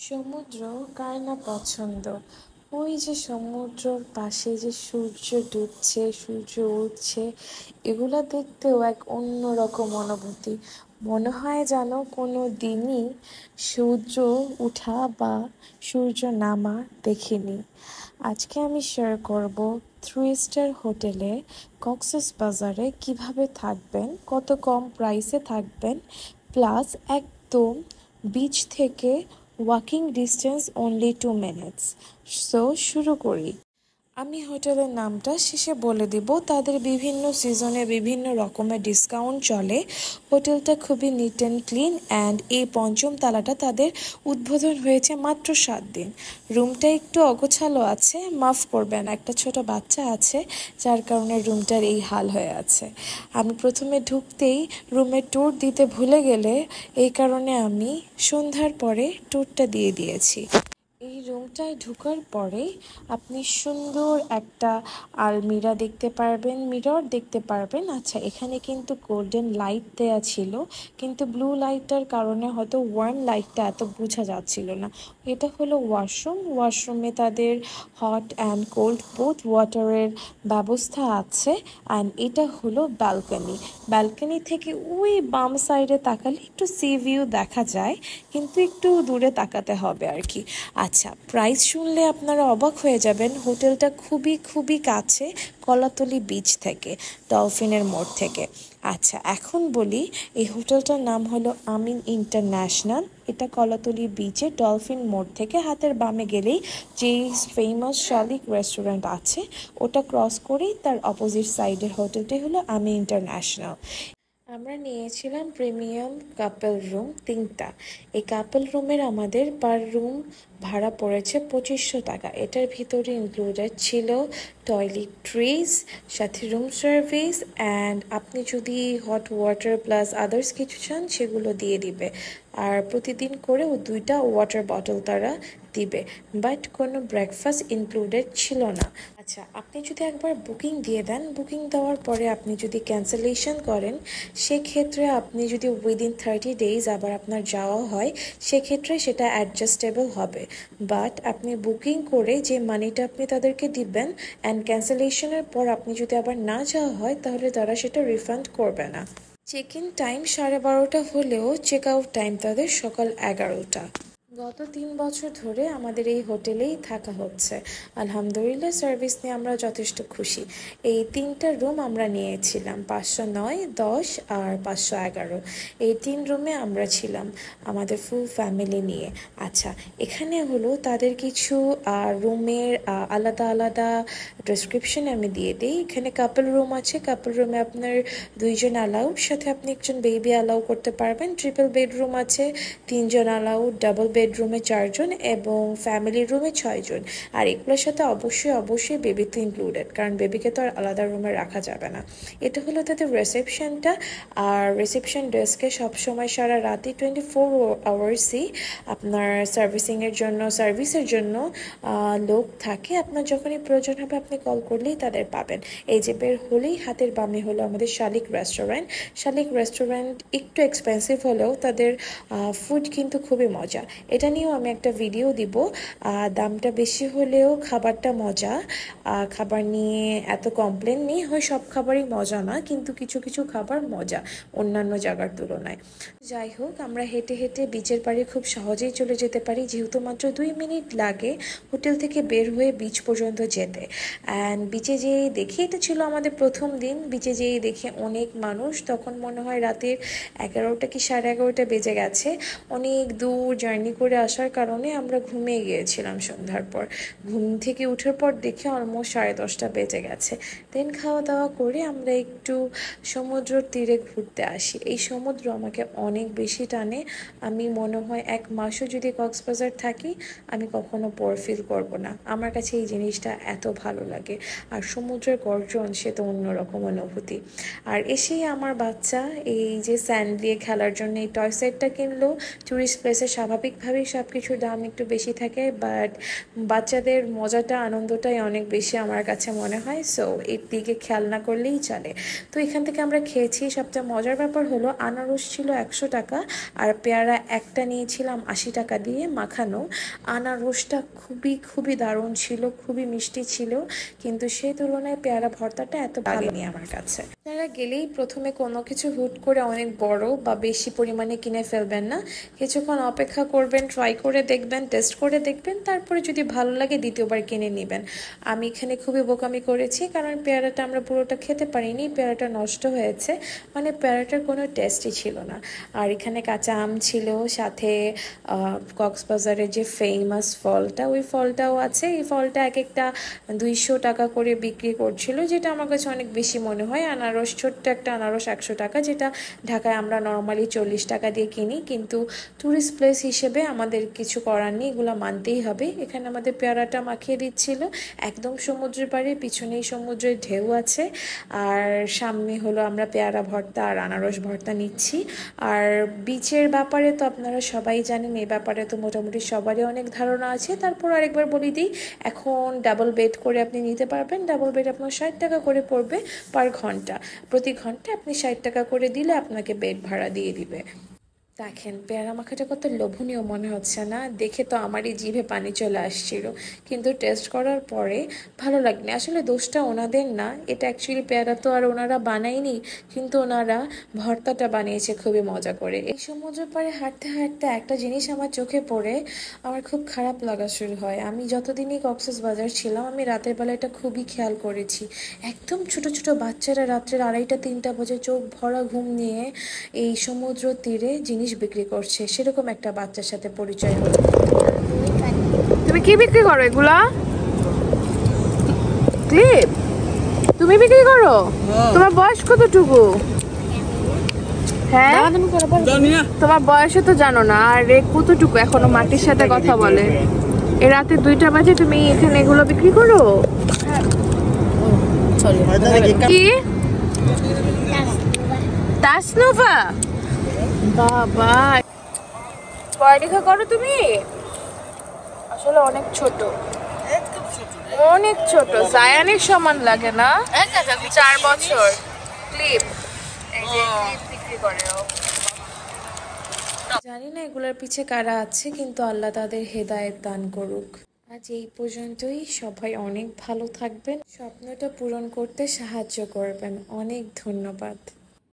সমুদ্র কার না পছন্দ। ওই যে সমুদ্রর পাশে যে সূর্য ডুবছে, সূর্য উঠছে, এগুলা দেখতেও এক অন্যরকম অনুভূতি। মনে হয় যেন কোনো দিনই সূর্য উঠা বা সূর্য নামা দেখিনি। আজকে আমি শেয়ার করব 3 স্টার হোটেলে কক্সবাজারে কিভাবে থাকবেন, কত কম প্রাইসে থাকবেন, প্লাস একদম বিচ থেকে walking distance only 2 minutes. So শুরু করি। আমি হোটেলের নামটা শেষে বলে দিব। তাদের বিভিন্ন সিজনে বিভিন্ন রকমের ডিসকাউন্ট চলে। হোটেলটা খুবই নিট অ্যান্ড ক্লিন অ্যান্ড এই পঞ্চম তালাটা তাদের উদ্বোধন হয়েছে মাত্র 7 দিন। রুমটা একটু অগোছালো আছে, মাফ করবেন, একটা ছোট বাচ্চা আছে যার কারণে রুমটার এই হাল হয়ে আছে। আমি প্রথমে ঢুকতেই রুমের ট্যুর দিতে ভুলে গেলে এই কারণে আমি সন্ধ্যার পরে ট্যুরটা দিয়ে দিয়েছি। এই রুমটায় ঢোকার পরে আপনি সুন্দর একটা আলমিরা দেখতে পারবেন, মিরর দেখতে পারবেন। আচ্ছা, এখানে কিন্তু গোল্ডেন লাইট দেয়া ছিল, কিন্তু ব্লু লাইটটার কারণে হয়তো ওয়ার্ম লাইটটা এত বোঝা যাচ্ছিল না। এটা হলো ওয়াশরুমে তাদের হট অ্যান্ড কোল্ড বোথ ওয়াটারের ব্যবস্থা আছে। অ্যান্ড এটা হলো ব্যালকনি থেকে ওই বাম সাইডে তাকালে একটু সি ভিউ দেখা যায়, কিন্তু একটু দূরে তাকাতে হবে আর কি। আচ্ছা, প্রাইস শুনলে আপনারা অবাক হয়ে যাবেন। হোটেলটা খুবই খুবই কাছে কলাতলি বিচ থেকে, ডলফিনের মোড় থেকে। আচ্ছা, এখন বলি, এই হোটেলটার নাম হলো আমিন ইন্টারন্যাশনাল। এটা কলাতলি বিচে ডলফিন মোড় থেকে হাতের বামে গেলেই যেই ফেমাস শালিক রেস্টুরেন্ট আছে ওটা ক্রস করেই তার অপোজিট সাইডের হোটেলটাই হলো আমিন ইন্টারন্যাশনাল। আমরা নিয়েছিলাম প্রিমিয়াম কাপল রুম 3টা। এই কাপল রুমের আমাদের পার রুম ভাড়া পড়েছে 2500 টাকা। এটার ভিতরে ইনক্লুডেড ছিল টয়লেট্রিজ, সাথে রুম সার্ভিস, অ্যান্ড আপনি যদি হট ওয়াটার প্লাস আদার্স কিছু চান সেগুলো দিয়ে দিবে। আর প্রতিদিন করে 2টা ওয়াটার বটল তারা দিবে, বাট কোনো ব্রেকফাস্ট ইনক্লুডেড ছিল না। আচ্ছা, আপনি যদি একবার বুকিং দিয়ে দেন, বুকিং দেওয়ার পরে আপনি যদি ক্যান্সেলেশন করেন, সেক্ষেত্রে আপনি যদি উইদিন 30 ডেজ আবার আপনার যাওয়া হয়, সেক্ষেত্রে সেটা অ্যাডজাস্টেবল হবে। বাট আপনি বুকিং করে যে মানিটা আপনি তাদেরকে দিবেন অ্যান্ড ক্যান্সেলেশনের পর আপনি যদি আবার না যাওয়া হয়, তাহলে তারা সেটা রিফান্ড করবে না। চেক ইন টাইম 12:30 হলেও চেক আউট টাইম তাদের সকাল 11টা। গত 3 বছর ধরে আমাদের এই হোটেলেই থাকা হচ্ছে। আলহামদুলিল্লাহ, সার্ভিস নিয়ে আমরা যথেষ্ট খুশি। এই 3টা রুম আমরা নিয়েছিলাম, 509, 10 আর 511। এই 3 রুমে আমরা ছিলাম আমাদের ফুল ফ্যামিলি নিয়ে। আচ্ছা, এখানে হলো তাদের কিছু রুমের আলাদা আলাদা ডেসক্রিপশন আমি দিয়ে দিই। এখানে কাপল রুম আছে, কাপল রুমে আপনার 2জন অ্যালাউড, সাথে আপনি একজন বেবি অ্যালাউ করতে পারবেন। ট্রিপল বেডরুম আছে, 3জন অ্যালাউড, ডাবল বেডরুমে 4জন এবং ফ্যামিলি রুমে 6জন। আর এগুলোর সাথে অবশ্যই বেবি তো ইনক্লুডেড, কারণ বেবিকে তো আর আলাদা রুমে রাখা যাবে না। এটা হলো তাদের রিসেপশনটা। আর রিসেপশন ডেস্কে সবসময় সারা রাতে 24 আওয়ার্সই আপনার সার্ভিসের জন্য লোক থাকে। আপনার যখনই প্রয়োজন হবে আপনি কল করলেই তাদের পাবেন। এই যে বের হলেই হাতের বামে হলো আমাদের শালিক রেস্টুরেন্ট একটু এক্সপেন্সিভ হলেও তাদের ফুড কিন্তু খুবই মজা। এটা নিয়েও আমি একটা ভিডিও দিব। দামটা বেশি হলেও খাবারটা মজা। খাবার নিয়ে এত কমপ্লেন নেই, হয় সব খাবারই মজা না, কিন্তু কিছু কিছু খাবার মজা অন্যান্য জায়গার তুলনায়। যাই হোক, আমরা হেঁটে হেঁটে বিচের পাড়ে খুব সহজেই চলে যেতে পারি, যেহেতু মাত্র 2 মিনিট লাগে হোটেল থেকে বের হয়ে বিচ পর্যন্ত যেতে। অ্যান্ড বিচে যেয়ে দেখি, এটা ছিল আমাদের প্রথম দিন, বিচে যেয়ে দেখে অনেক মানুষ। তখন মনে হয় রাতের 11টা কি 11:30 বেজে গেছে। অনেক দূর জার্নি করে আসার কারণে আমরা ঘুমিয়ে গিয়েছিলাম সন্ধ্যার পর। ঘুম থেকে উঠার পর দেখে অলমোস্ট 10:30 বেজে গেছে। দেন খাওয়া দাওয়া করে আমরা একটু সমুদ্রের তীরে ঘুরতে আসি। এই সমুদ্র আমাকে অনেক বেশি টানে। আমি মনে হয় 1 মাসও যদি কক্সবাজার থাকি, আমি কখনো বোর ফিল করব না। আমার কাছে এই জিনিসটা এত ভালো লাগে। আর সমুদ্রের গর্জন, সে তো অন্যরকম অনুভূতি। আর এসেই আমার বাচ্চা এই যে স্যান্ড দিয়ে খেলার জন্য এই টয় সেটটা কিনলো। ট্যুরিস্ট প্লেসে স্বাভাবিকভাবে স্বাভাবিক সব কিছুর দাম একটু বেশি থাকে, বাট বাচ্চাদের মজাটা আনন্দটাই অনেক বেশি আমার কাছে মনে হয়। সো এর দিকে খেয়াল না করলেই চলে। তো এখান থেকে আমরা খেয়েছি। সবচেয়ে মজার ব্যাপার হলো আনারস ছিল 100 টাকা, আর পেয়ারা একটা নিয়েছিলাম 80 টাকা দিয়ে মাখানো। আনারসটা খুবই খুবই দারুণ ছিল, খুবই মিষ্টি ছিল, কিন্তু সেই তুলনায় পেয়ারা ভর্তাটা এত লাগেনি আমার কাছে। আপনারা গেলেই প্রথমে কোনো কিছু হুট করে অনেক বড় বা বেশি পরিমাণে কিনে ফেলবেন না। কিছুক্ষণ অপেক্ষা করবেন, ট্রাই করে দেখবেন, টেস্ট করে দেখবেন, তারপরে যদি ভালো লাগে দ্বিতীয়বার কিনে নেবেন। আমি এখানে খুবই বোকামি করেছি, কারণ পেয়ারাটা আমরা পুরোটা খেতে পারিনি, পেয়ারাটা নষ্ট হয়েছে, মানে পেয়ারাটার কোনো টেস্টই ছিল না। আর এখানে কাঁচা আম ছিল, সাথে কক্সবাজারের যে ফেমাস ফলটা, ওই ফলটাও আছে। এই ফলটা এক একটা 200 টাকা করে বিক্রি করছিল, যেটা আমার কাছে অনেক বেশি মনে হয়। আনারস, ছোট্ট একটা আনারস 100 টাকা, যেটা ঢাকায় আমরা নর্মালি 40 টাকা দিয়ে কিনি, কিন্তু ট্যুরিস্ট প্লেস হিসেবে আমাদের কিছু করার নেই, এগুলো মানতেই হবে। এখানে আমাদের পেয়ারাটা মাখিয়ে দিচ্ছিল, একদম সমুদ্রের পাড়ে, পিছনেই সমুদ্রের ঢেউ আছে, আর সামনে হলো আমরা পেয়ারা ভর্তা আর আনারস ভর্তা নিচ্ছি। আর বিচের ব্যাপারে তো আপনারা সবাই জানেন, এই ব্যাপারে তো মোটামুটি সবারই অনেক ধারণা আছে। তারপর আরেকবার বলে দিই, এখন ডাবল বেড করে আপনি নিতে পারবেন। ডাবল বেড আপনার 60 টাকা করে পড়বে পার ঘন্টা। প্রতি ঘন্টায় আপনি 60 টাকা করে দিলে আপনাকে বেড ভাড়া দিয়ে দিবে। দেখেন পেয়ারা মাখাটা কত লোভনীয় মনে হচ্ছে না? দেখে তো আমারই জিভে পানি চলে আসছিল, কিন্তু টেস্ট করার পরে ভালো লাগেনি। আসলে দোষটা ওনাদের না, এটা অ্যাকচুয়ালি পেয়ারা তো আর ওনারা বানায়নি, কিন্তু ওনারা ভর্তাটা বানিয়েছে খুবই মজা করে। এই সমুদ্র পাড়ে হাঁটতে হাঁটতে একটা জিনিস আমার চোখে পড়ে আমার খুব খারাপ লাগা শুরু হয়। আমি যতদিনই কক্সবাজার ছিলাম, আমি রাতের বেলা এটা খুবই খেয়াল করেছি। একদম ছোট ছোট বাচ্চারা রাত্রের 2:30-3টা বাজে চোখ ভরা ঘুম নিয়ে এই সমুদ্র তীরে জিনিস বিক্রি করছে। সেরকম একটা বাচ্চার সাথে পরিচয় হলো। তুমি কি বিক্রি করো এগুলা? ক্লিপ তুমি বিক্রি করো? তোমার বয়স কতটুকু? হ্যাঁ, তোমার বয়সে তো জানো না, আর এ কতটুকু এখনো মাটির সাথে কথা বলে। এ রাতে 2টা বাজে তুমি এখানে এগুলো বিক্রি করো? কি তাসনুভা? বাবা, পড়ালেখা করো তুমি? আসলে অনেক ছোট, অনেক ছোট, জায়ানের সমান লাগে না? 4 বছর। ক্লিপ, এই যে ক্লিপ বিক্রি করে ও। জানি না এগুলোর পিছে কারা আছে, কিন্তু আল্লাহ তাদের হেদায়েত দান করুক। আজ এই পর্যন্তই। সবাই অনেক ভালো থাকবেন, স্বপ্নটা পূরণ করতে সাহায্য করবেন। অনেক ধন্যবাদ।